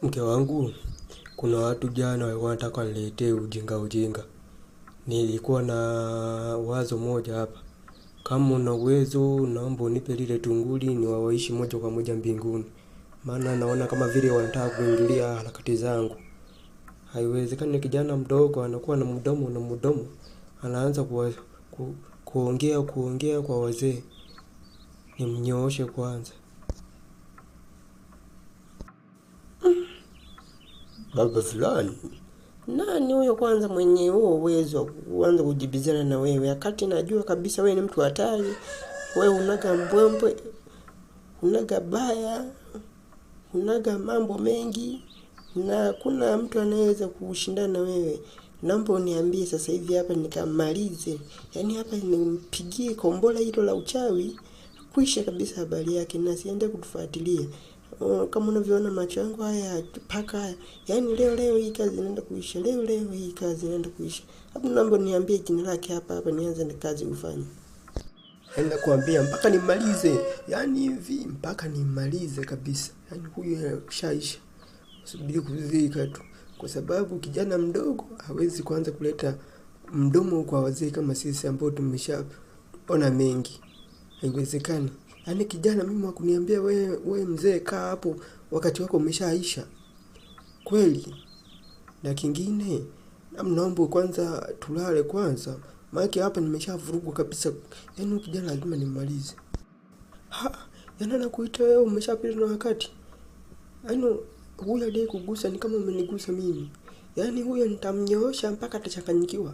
Mke wangu, kuna watu jana walikuwa wanataka waniletee ujinga. Nilikuwa na wazo moja hapa. Kama una uwezo, naomba unipe lile tunguli niwawaishi moja kwa moja mbinguni. Maana naona kama vile wanataka kuingilia harakati zangu. Haiwezekani kijana mdogo anakuwa na mdomo. Anaanza kuongea kwa wazee. Nimnyooshe kwanza. Baba fulani. Nani huyo kwanza mwenye huo uwezo kuanza kujibizana na wewe? Wakati najua kabisa wewe ni mtu hatari. Wewe unaga mbwembwe, unaga baya, unaga mambo mengi na kuna mtu anaweza kushindana na wewe. Naomba uniambie sasa hivi hapa nikamalize. Yaani hapa nimpigie kombola hilo la uchawi. Kuisha kabisa habari yake na siende kutufuatilia. Kama unavyoona macho yangu haya paka haya. Yaani leo hii kazi inaenda kuisha. Leo hii kazi inaenda kuisha. Hapo naomba niambie jina lake hapa nianze na kazi ufanye. Naenda kuambia mpaka nimalize. Yaani hivi mpaka nimalize kabisa. Yaani huyu shaisha. Usubiri kuzika tu. Kwa sababu kijana mdogo hawezi kuanza kuleta mdomo kwa wazee kama sisi ambao tumeshaona mengi. Haiwezekani. Yaani kijana mimi wakuniambia wewe mzee kaa hapo wakati wako umeshaisha. Kweli. Na kingine, naomba kwanza tulale kwanza. Maana hapa nimeshavurugwa kabisa. Yaani kijana lazima nimalize. Yaani anakuita wewe umeshapita na wakati. Yaani huyo ndiye kugusa ni kama umenigusa mimi. Yaani huyo nitamnyoosha mpaka atachanganyikiwa.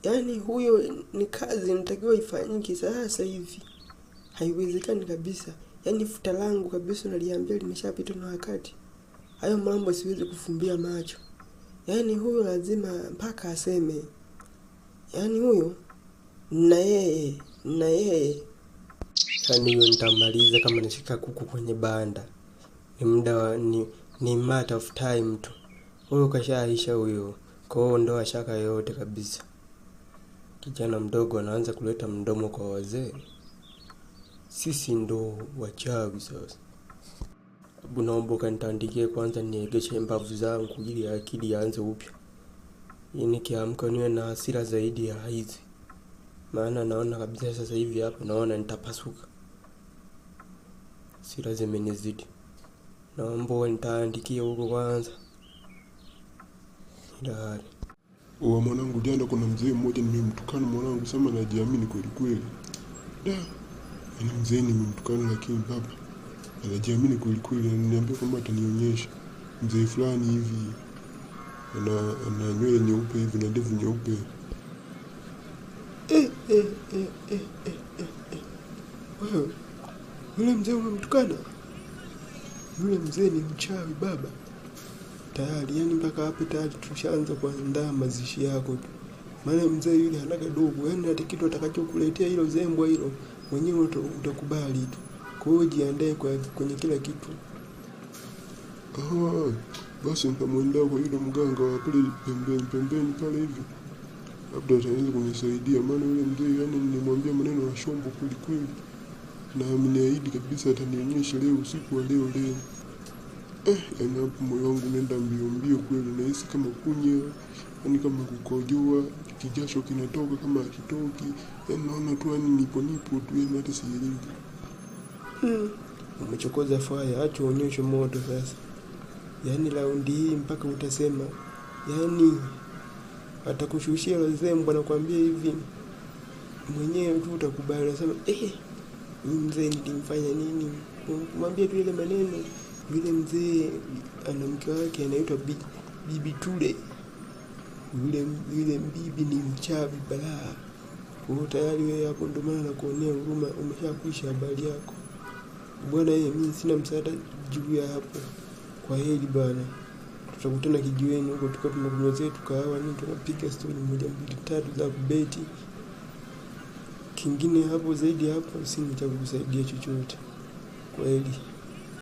Yaani huyo ni kazi nitakiwa ifanyike sasa hivi. Haiwezekani kabisa. Yaani futa langu kabisa naliambia limeshapita na wakati. Hayo mambo siwezi kufumbia macho. Yaani huyo lazima mpaka aseme. Yaani huyo na yeye. Yaani huyo nitamaliza kama nishika kuku kwenye banda. Ni muda ni matter of time tu. Huyo kashaisha huyo. Kwa hiyo ndo ashaka yote kabisa. Kijana mdogo anaanza kuleta mdomo kwa wazee. Sisi ndo wachawi sasa. Hebu naomba kanitandikie kwanza niegeshe mbavu zangu ili akili ianze upya. Nikiamka niwe na hasira zaidi ya hizi. Maana naona kabisa sasa hivi hapa naona nitapasuka. Hasira zimenizidi. Naomba nitaandikie huko kwanza. Ndari. Mwanangu jana kuna mzee mmoja nimemtukana mwanangu sema najiamini kweli. Yaani mzee nimemtukana lakini baba anajiamini kweli. Ananiambia kwamba atanionyesha mzee fulani hivi ana nywele nyeupe hivi na ndevu nyeupe. Wewe yule mzee umemtukana? Yule mzee ni mchawi baba. Tayari yani mpaka hapo tayari tushaanza kuandaa mazishi yako tu. Maana mzee yule hanaga dogo, yani hata kitu atakachokuletea hilo zembwa hilo mwenyewe utakubali tu. Kwa hiyo jiandae kwenye kila kitu. Basi nitamwendea kwa yule mganga wa pale pembeni pale hivi. Labda ataweza kunisaidia maana yule mzee yani nilimwambia maneno ya shombo kweli. Na ameniahidi kabisa atanionyesha leo usiku wa leo. Yaani hapo moyo wangu nenda mbio kweli nahisi kama kunya, yani kama kukojoa, kijasho kinatoka kama hakitoki. Yaani naona tu yani nipo tu yani hata sielewi. Umechokoza fire, acha uonyeshe moto sasa. Yaani raundi hii mpaka utasema. Yaani atakushushia lazima anakuambia hivi. Mwenyewe tu utakubali unasema mzee nilimfanya nini? Kumwambia tu ile maneno. Yule mzee ana mke wake anaitwa Bibi Tule. Yule bibi ni mchawi balaa. Kwa hiyo tayari wewe hapo ndo maana nakuonea huruma umeshakwisha habari yako. Bwana mimi sina msaada juu ya hapo. Kwa heri bwana. Tutakutana kijiweni huko tukawa tunakunywa zetu kahawa nini tunapiga story 1 2 3 za kubeti. Kingine hapo zaidi hapo sina cha kukusaidia chochote. Kwa heri.